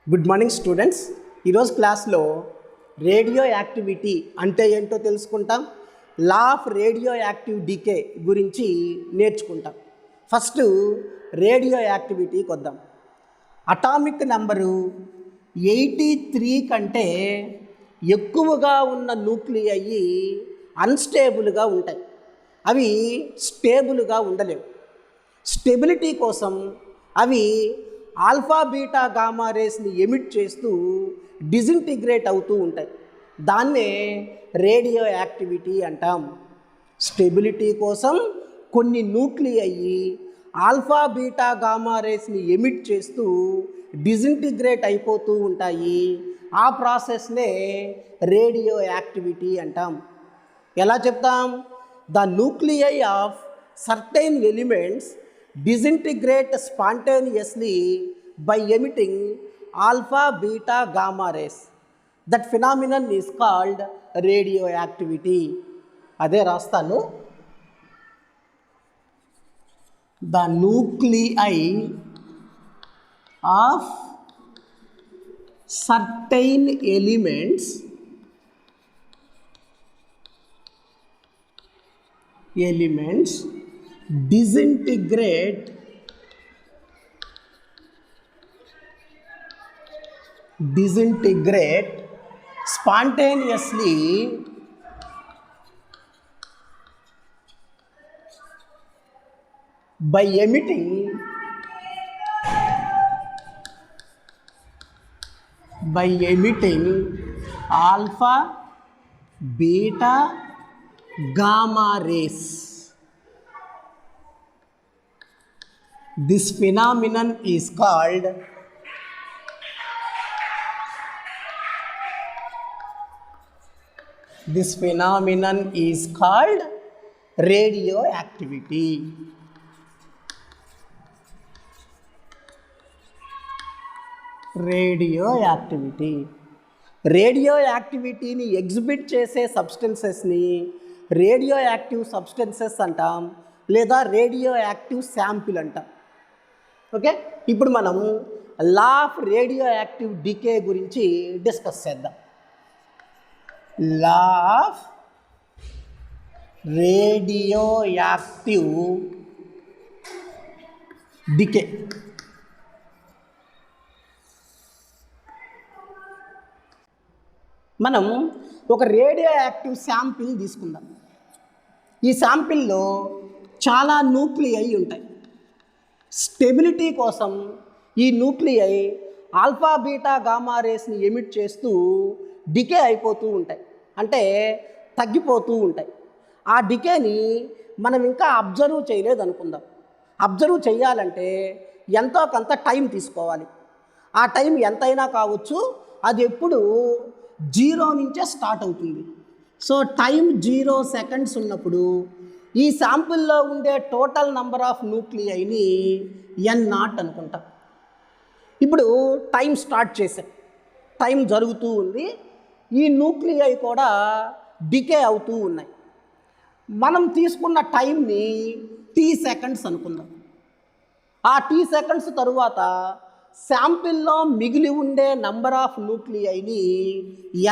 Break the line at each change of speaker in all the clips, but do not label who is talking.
Good morning students. ఈరోజు క్లాస్లో radio activity అంటే ఏంటో తెలుసుకుంటాం. Law of radioactive decay గురించి నేర్చుకుంటాం. ఫస్ట్ రేడియో యాక్టివిటీకి వద్దాం. అటామిక్ నెంబరు 83 కంటే ఎక్కువగా ఉన్న న్యూక్లియై అన్స్టేబుల్గా ఉంటాయి. అవి స్టేబుల్గా ఉండలేవు. స్టెబిలిటీ కోసం అవి ఆల్ఫా బీటా గామా రేస్ని ఎమిట్ చేస్తూ డిజింటిగ్రేట్ అవుతూ ఉంటాయి. దాన్నే రేడియో యాక్టివిటీ అంటాం. స్టెబిలిటీ కోసం కొన్ని న్యూక్లియై ఆల్ఫా బీటా గామా రేస్ని ఎమిట్ చేస్తూ డిజింటిగ్రేట్ అయిపోతూ ఉంటాయి. ఆ ప్రాసెస్నే రేడియో యాక్టివిటీ అంటాం. ఎలా చెప్తాం? The nuclei of certain elements disintegrate spontaneously by emitting alpha, beta, gamma rays. That phenomenon is called radioactivity. అదే రాస్తాను. The nuclei of certain elements disintegrate spontaneously by emitting alpha, beta, gamma rays. This phenomenon is called radioactivity. రేడియోయాక్టివిటీని exhibit చేసే సబ్స్టెన్సెస్ని radioactive substances అంటాం, లేదా radioactive sample అంటాం. Okay, ఇప్పుడు మనం law of radioactive decay గురించి discuss చేద్దాం. Law of radioactive decay. మనం ఒక రేడియో యాక్టివ్ శాంపిల్ తీసుకుందాం. ఈ శాంపిల్లో చాలా న్యూక్లియై ఉంటాయి. స్టెబిలిటీ కోసం ఈ న్యూక్లియై ఆల్ఫా బీటా గామా రేస్ని ఎమిట్ చేస్తూ డికే అయిపోతూ ఉంటాయి, అంటే తగ్గిపోతూ ఉంటాయి. ఆ డికేని మనం ఇంకా అబ్జర్వ్ చేయలేదు అనుకుందాం. అబ్జర్వ్ చేయాలంటే ఎంతో కొంత టైం తీసుకోవాలి. ఆ టైం ఎంతైనా కావచ్చు. అది ఎప్పుడు 0 నుంచే స్టార్ట్ అవుతుంది. సో టైం 0 సెకండ్స్ ఉన్నప్పుడు ఈ శాంపుల్లో ఉండే టోటల్ నంబర్ ఆఫ్ న్యూక్లియైని N0 అనుకుంటాం. ఇప్పుడు టైం స్టార్ట్ చేసాం, టైం జరుగుతూ ఉంది. ఈ న్యూక్లియై కూడా డికే అవుతూ ఉన్నాయి. మనం తీసుకున్న టైంని T సెకండ్స్ అనుకుందాం. ఆ T సెకండ్స్ తరువాత శాంపిల్లో మిగిలి ఉండే నంబర్ ఆఫ్ న్యూక్లియైని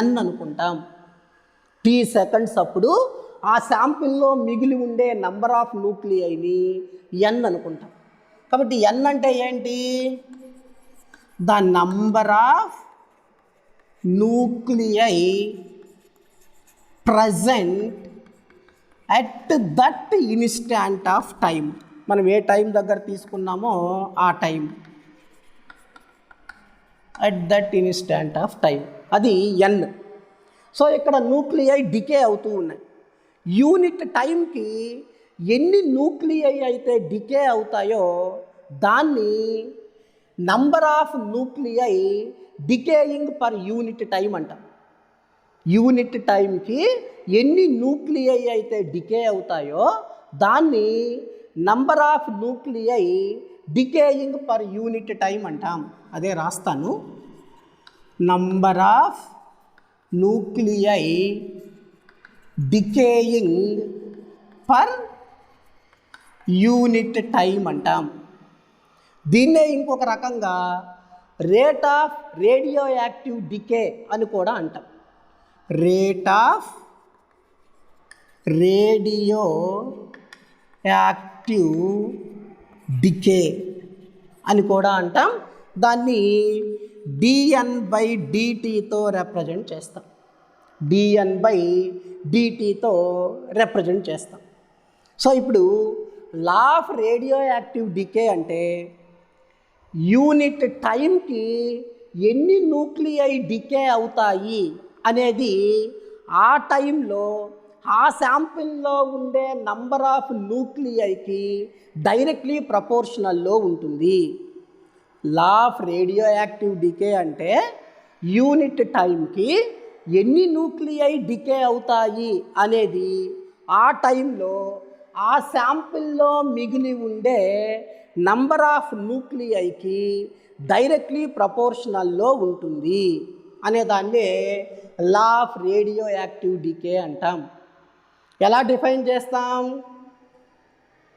N అనుకుంటాం. T సెకండ్స్ అప్పుడు ఆ శాంపిల్లో మిగిలి ఉండే నంబర్ ఆఫ్ న్యూక్లియైని N అనుకుంటాం. కాబట్టి N అంటే ఏంటి? The number of nuclei present at that instant of time. మనం ఏ టైం దగ్గర తీసుకున్నామో ఆ time, at that instant of time, అది N. సో ఇక్కడ న్యూక్లియై డికే అవుతూ ఉన్నాయి. యూనిట్ టైంకి ఎన్ని న్యూక్లియై అయితే డికే అవుతాయో దాన్ని number of nuclei decaying per unit time అంటాం. యూనిట్ టైంకి ఎన్ని న్యూక్లియై అయితే డికే అవుతాయో దాన్ని number of nuclei decaying per unit time అంటాం. అదే రాస్తాను. Number of nuclei decaying per unit time అంటాం. దీన్నే ఇంకొక రకంగా rate of radioactive decay అని కూడా అంటాం. Rate of radioactive decay అని కూడా అంటాం. దాన్ని dN/dtతో రిప్రజెంట్ చేస్తాం. dN/dtతో రిప్రజెంట్ చేస్తాం. సో ఇప్పుడు law of radioactive decay అంటే యూనిట్ టైంకి ఎన్ని న్యూక్లియై డికే అవుతాయి అనేది ఆ టైంలో ఆ శాంపిల్లో ఉండే నంబర్ ఆఫ్ న్యూక్లియైకి డైరెక్ట్లీ ప్రపోర్షనల్లో ఉంటుంది. Law of radioactive decay అంటే యూనిట్ టైంకి ఎన్ని న్యూక్లియై డికే అవుతాయి అనేది ఆ టైంలో ఆ శాంపిల్లో మిగిలి ఉండే నంబర్ ఆఫ్ న్యూక్లియైకి డైరెక్ట్లీ ప్రపోర్షనల్లో ఉంటుంది అనేదాన్నే law of radioactive decay అంటాం. ఎలా డిఫైన్ చేస్తాం?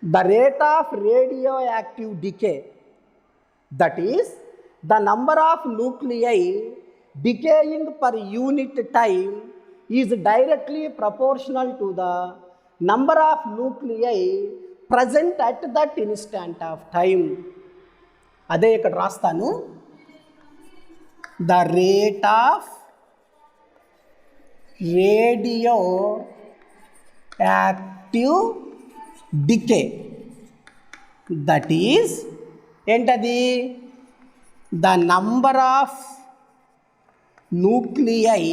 The rate of radioactive decay, that is the number of nuclei decaying per unit time is directly proportional to the number of nuclei present at that instant of time. అదే ఇక్కడ రాస్తాను. The rate of radioactive decay, that is ఏంటది? The number of nuclei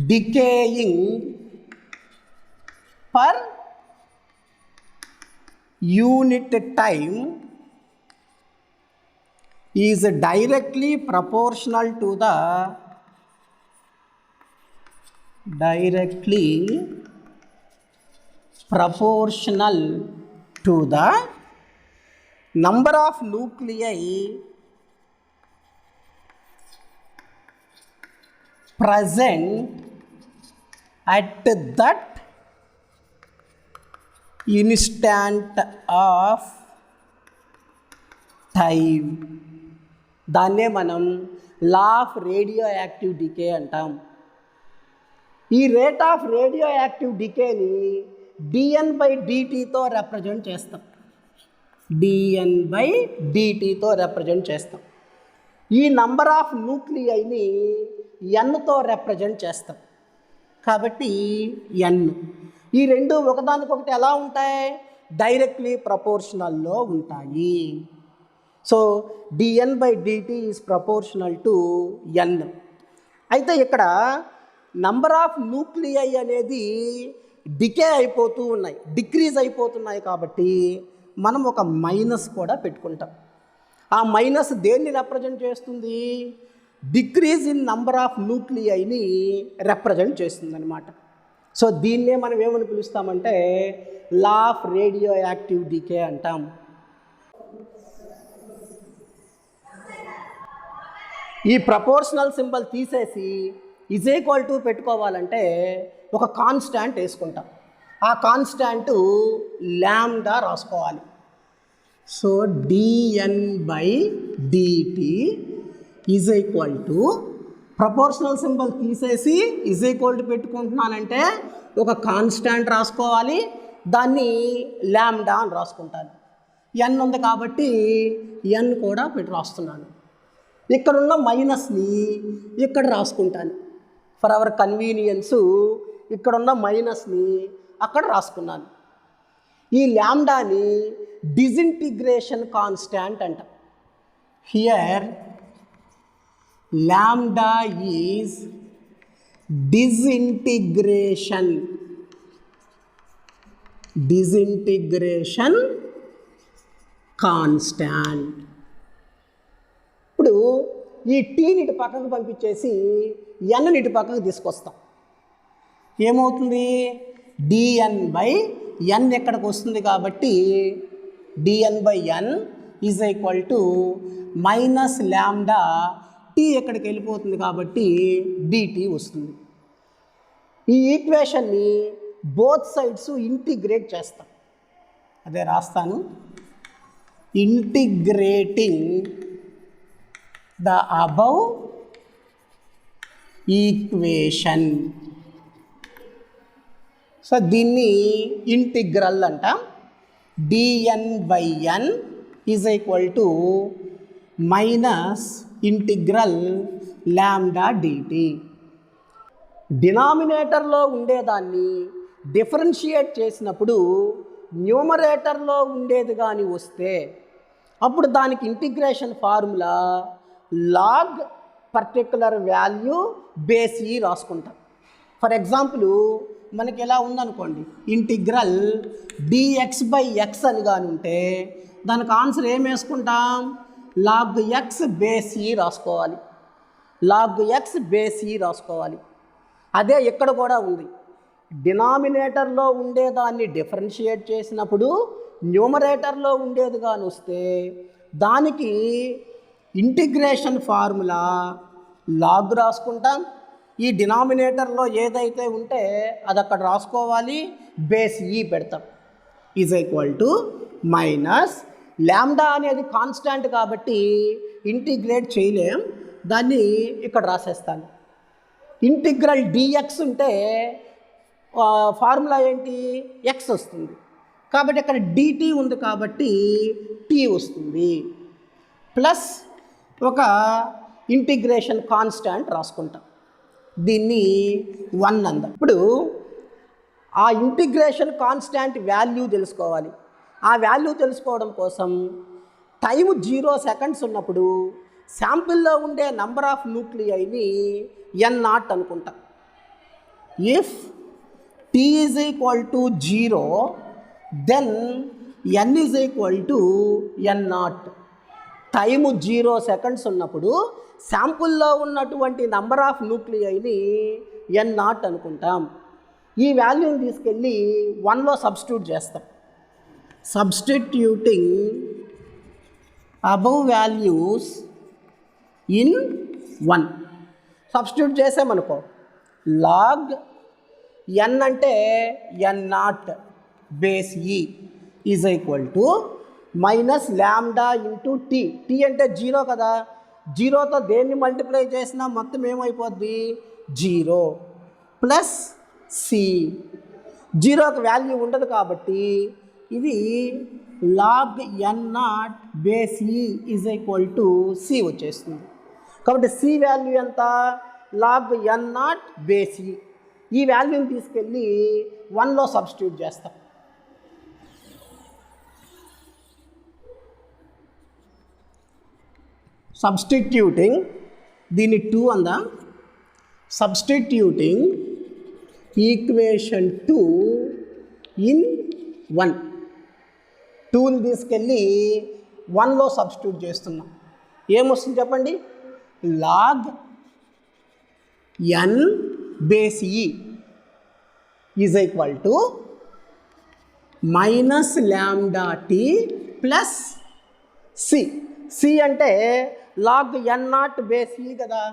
decaying per unit time is directly proportional to the number of nuclei present at that instant of time. దాన్నే మనం law of radioactive decay అంటాం. ఈ rate of radioactive డికేని dN/dtతో represent చేస్తాం. dN/dtతో represent చేస్తాం. ఈ నంబర్ ఆఫ్ న్యూక్లియైని ఎన్తో రిప్రజెంట్ చేస్తాం కాబట్టి ఎన్. ఈ రెండు ఒకదానికొకటి ఎలా ఉంటాయి? డైరెక్ట్లీ ప్రపోర్షనల్లో ఉంటాయి. So dN/dt is proportional to N. అయితే ఇక్కడ నంబర్ ఆఫ్ న్యూక్లియై అనేది డికే అయిపోతూ ఉన్నాయి, డిక్రీజ్ అయిపోతున్నాయి కాబట్టి మనం ఒక మైనస్ కూడా పెట్టుకుంటాం. ఆ మైనస్ దేన్ని రిప్రజెంట్ చేస్తుంది? డిక్రీజ్ ఇన్ నంబర్ ఆఫ్ న్యూక్లియైని రిప్రజెంట్ చేస్తుంది అనమాట. సో దీన్నే మనం ఏమని పిలుస్తామంటే law of radioactive decay అంటాం. ఈ ప్రపోర్షనల్ సింబల్ తీసేసి ఈజ్ ఈక్వల్ టు పెట్టుకోవాలంటే ఒక కాన్స్టాంట్ వేసుకుంటాం. ఆ కాన్స్టాంట్ లాంబ్డా రాసుకోవాలి. So dN/dt is equal to proportional symbol తీసేసి ఈజ్ ఈక్వల్ టు పెట్టుకుంటున్నానంటే ఒక కాన్స్టాంట్ రాసుకోవాలి, దాన్ని లాంబ్డా అని రాసుకుంటాను. ఎన్ ఉంది కాబట్టి ఎన్ కూడా రాస్తున్నాను. ఇక్కడున్న మైనస్ని ఇక్కడ రాసుకుంటాను. ఫర్ అవర్ కన్వీనియన్సు ఇక్కడున్న మైనస్ని అక్కడ రాసుకున్నాను. ఈ లాంబ్డాని డిసింటిగ్రేషన్ కాన్స్టాంట్ అంట. Here lambda is disintegration constant. ఇప్పుడు ఈ టీని ఇటు పక్కకు పంపించేసి ఎన్ని ఇటు పక్కకు తీసుకొస్తాం. ఏమవుతుంది? dN/n ఎక్కడికి వస్తుంది కాబట్టి dN/n is equal to minus lambda, t ఎక్కడికి వెళ్ళిపోతుంది కాబట్టి dt వస్తుంది. ఈ ఈక్వేషన్ని బోత్ సైడ్స్ ఇంటిగ్రేట్ చేస్తాం. అదే రాస్తాను. Integrating the above equation. So దీన్ని ఇంటిగ్రల్ అంటాం. dn/n is equal to minus integral lambda dt. డినామినేటర్లో ఉండేదాన్ని డిఫరెన్షియేట్ చేసినప్పుడు న్యూమరేటర్లో ఉండేది కానీ వస్తే అప్పుడు దానికి integration formula log particular value base e రాసుకుంటాం. ఫర్ ఎగ్జాంపుల్ మనకి ఎలా ఉందనుకోండి, ఇంటిగ్రల్ dx/x అని కానీ ఉంటే దానికి ఆన్సర్ ఏం వేసుకుంటాం, లాగ్ x బేస్ ఈ రాసుకోవాలి. లాగ్ x బేస్ ఈ రాసుకోవాలి. అదే ఇక్కడ కూడా ఉంది. డినామినేటర్లో ఉండేదాన్ని డిఫరెన్షియేట్ చేసినప్పుడు న్యూమరేటర్లో ఉండేది కానీ వస్తే దానికి ఇంటిగ్రేషన్ ఫార్ములా లాగ్ రాసుకుంటాం. ఈ డినామినేటర్లో ఏదైతే ఉంటే అది అక్కడ రాసుకోవాలి, బేస్ ఈ పెడతాం. Is equal to minus lambda అనేది కాన్స్టాంట్ కాబట్టి ఇంటిగ్రేట్ చేయలేం, దాన్ని ఇక్కడ రాసేస్తాను. ఇంటిగ్రల్ dx ఉంటే ఫార్ములా ఏంటి, x వస్తుంది కాబట్టి ఇక్కడ dt ఉంది కాబట్టి t వస్తుంది, ప్లస్ ఒక ఇంటిగ్రేషన్ కాన్స్టాంట్ రాసుకుంటాం. దీన్ని 1 అందాం. ఇప్పుడు ఆ ఇంటిగ్రేషన్ కాన్స్టాంట్ వాల్యూ తెలుసుకోవాలి. ఆ వాల్యూ తెలుసుకోవడం కోసం టైం 0 సెకండ్స్ ఉన్నప్పుడు శాంపిల్లో ఉండే నంబర్ ఆఫ్ న్యూక్లియైని n0 అనుకుంటా. If t is equal to 0 then n is equal to n0. Time 0 seconds ఉన్నప్పుడు శాంపుల్లో ఉన్నటువంటి నంబర్ ఆఫ్ న్యూక్లియైని n0 అనుకుంటాం. ఈ వాల్యూని తీసుకెళ్ళి 1లో సబ్స్టిట్యూట్ చేస్తాం. Substituting above values in 1 substitute చేసామనుకో, లాగ్ n అంటే n0 base E is equal to minus lambda into T. T అంటే 0 కదా, 0తో దేన్ని మల్టిప్లై చేసినా మొత్తం ఏమైపోద్ది 0 ప్లస్ సి. 0కి వాల్యూ ఉండదు కాబట్టి ఇది log n0 base E is equal to C వచ్చేస్తుంది. కాబట్టి సి వాల్యూ ఎంత, లాగ్ n0 బేస్ ఈ. ఈ వాల్యూని తీసుకెళ్ళి 1లో సబ్స్టిట్యూట్ చేస్తాం. సబ్స్టిట్యూటింగ్ దీన్ని 2 అందా. సబ్స్టిట్యూటింగ్ ఈక్వేషన్ 2 ఇన్ 1, 2ని తీసుకెళ్ళి 1లో సబ్స్టిట్యూట్ చేస్తున్నాం. ఏమొస్తుంది చెప్పండి, log n base E is equal to minus lambda T plus C. C అంటే లాగ్ n0 బేస్ ఈ కదా,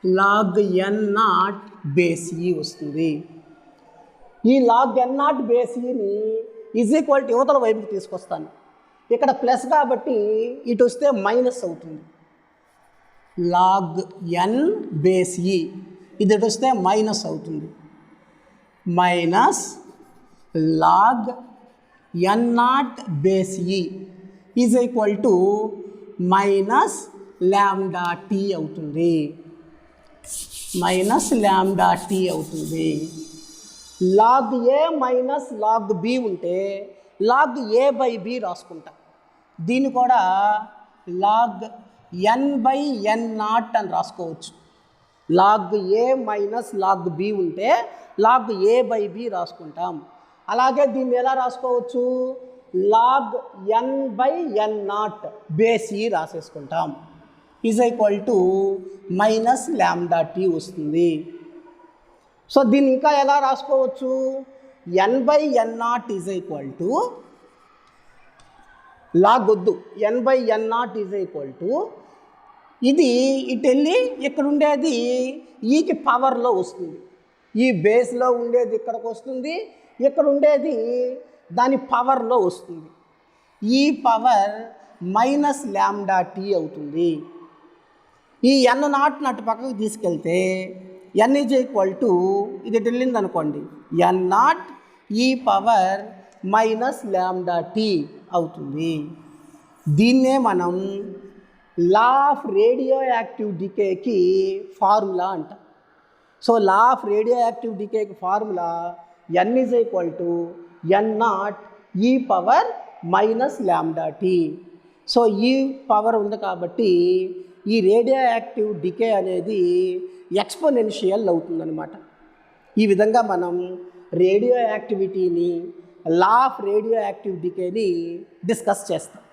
లాగ్ n0 బేస్ ఈ వస్తుంది. ఈ లాగ్ n0 బేస్ ఈని ఈజ్ ఈక్వల్ టు యువతల వైపుకి తీసుకొస్తాను. ఇక్కడ ప్లస్ కాబట్టి ఇటు వస్తే మైనస్ అవుతుంది. లాగ్ n బేస్ ఈ ఇది ఇటు వస్తే మైనస్ అవుతుంది. Minus log n0 base E is equal to minus lambda T అవుతుంది. మైనస్ లాంబ్డా టీ అవుతుంది. Log A minus log B ఉంటే లాగ్ ఏ బై బి రాసుకుంటా. దీన్ని కూడా లాగ్ n/n0 అని రాసుకోవచ్చు. Log A minus log B ఉంటే లాగ్ ఏ బై బి రాసుకుంటాం. అలాగే దీన్ని ఎలా రాసుకోవచ్చు, లాగ్ n/n0 బేస్ ఈ రాసేసుకుంటాం. Is equal to minus lambda T వస్తుంది. సో దీన్ని ఇంకా ఎలా రాసుకోవచ్చు, n/n0 is equal to log వద్దు, n/n0 ఈజ్ ఈక్వల్ టు ఇది ఇటు వెళ్ళి ఇక్కడ ఉండేది ఈకి పవర్లో వస్తుంది. ఈ బేస్లో ఉండేది ఇక్కడికి వస్తుంది, ఇక్కడ ఉండేది దాని పవర్లో వస్తుంది. ఈ పవర్ మైనస్ ల్యాండా టీ అవుతుంది. ఈ ఎన్ నాట్ని అటు పక్కకు తీసుకెళ్తే ఎన్ ఈజ్ ఈక్వల్ టు ఇది వెళ్ళింది అనుకోండి, N naught E power minus lambda T అవుతుంది. దీన్నే మనం లా ఆఫ్ రేడియో యాక్టివ్ డికేకి ఫార్ములా అంటాం. So law of radioactive డికేకి formula N is equal to N naught E power minus lambda T. So E power ఉంది కాబట్టి ఈ radioactive decay అనేది ఎక్స్పోనెన్షియల్ అవుతుందన్నమాట. ఈ విధంగా మనం రేడియో యాక్టివిటీని, లా ఆఫ్ రేడియో యాక్టివ్ డికేని డిస్కస్ చేస్తాం.